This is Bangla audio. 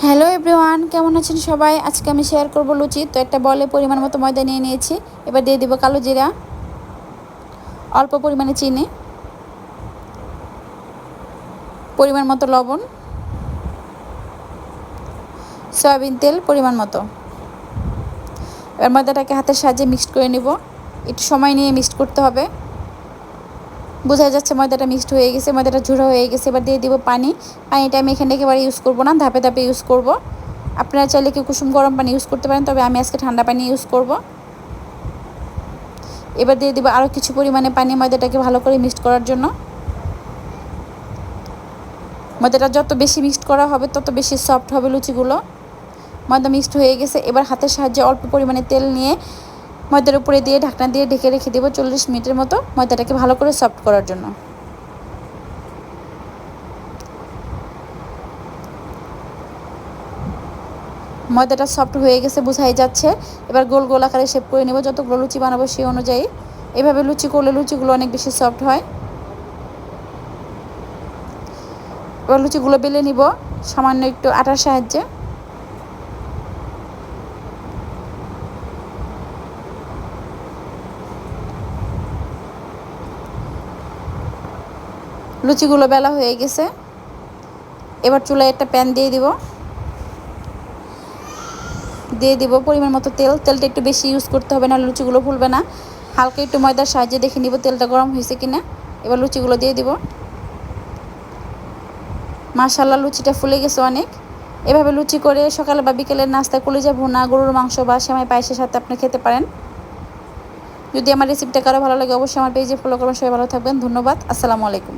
হ্যালো এভরিওয়ান, কেমন আছেন সবাই? আজকে আমি শেয়ার করব লুচি। তো একটা বলে পরিমাণ মতো ময়দা নিয়ে নিয়েছি। এবার দিয়ে দিব কালো জিরা, অল্প পরিমাণে চিনি, পরিমাণ মতো লবণ, সয়াবিন তেল পরিমাণ মতো। এবার ময়দাটাকে হাতের সাহায্যে মিক্সড করে নিব। একটু সময় নিয়ে মিক্সড করতে হবে। বোঝা যাচ্ছে ময়দাটা মিক্সড হয়ে গেছে, ময়দাটা ঝুড়ো হয়ে গেছে। এবার দিয়ে দিব পানি। পানিটা আমি এখানে একেবারে ইউজ করব না, ধাপে ধাপে ইউজ করব। আপনারা চাইলে কি কুসুম গরম পানি ইউজ করতে পারেন, তবে আমি আজকে ঠান্ডা পানি ইউজ করব। এবার দিয়ে দিব আরও কিছু পরিমাণে পানি ময়দাটাকে ভালো করে মিক্সড করার জন্য। ময়দাটা যত বেশি মিক্সড করা হবে তত বেশি সফট হবে লুচিগুলো। ময়দা মিক্সড হয়ে গেছে। এবার হাতের সাহায্যে অল্প পরিমাণে তেল নিয়ে ময়দার উপরে দিয়ে ঢাকনা দিয়ে ঢেকে রেখে দেবো 40 মিনিটের মতো, ময়দাটাকে ভালো করে সফট করার জন্য। ময়দাটা সফট হয়ে গেছে, বোঝাই যাচ্ছে। এবার গোল গোল আকারে শেপ করে নেব, যতগুলো লুচি বানাবো সেই অনুযায়ী। এভাবে লুচি করলে লুচিগুলো অনেক বেশি সফট হয়। এবার লুচিগুলো বেলে নিব সামান্য একটু আটার সাহায্যে। লুচিগুলো বেলা হয়ে গেছে। এবার চুলায় একটা প্যান দিয়ে দিব পরিমাণ মতো তেল। তেলটা একটু বেশি ইউজ করতে হবে, না লুচিগুলো ফুলবে না। হালকা একটু ময়দার সাহায্যে দেখে নিব তেলটা গরম হয়েছে কিনা। এবার লুচিগুলো দিয়ে দিব। মাশাআল্লাহ, লুচিটা ফুলে গেছে অনেক। এভাবে লুচি করে সকালে বা বিকেলের নাস্তায় কলিজা ভুনা, গরুর মাংস বা সেমাই পায়েসের সাথে আপনি খেতে পারেন। যদি আমার রেসিপিটা কারো ভালো লাগে অবশ্যই আমার পেজে ফলো করবেন। সবাই ভালো থাকবেন। ধন্যবাদ। আসসালামু আলাইকুম।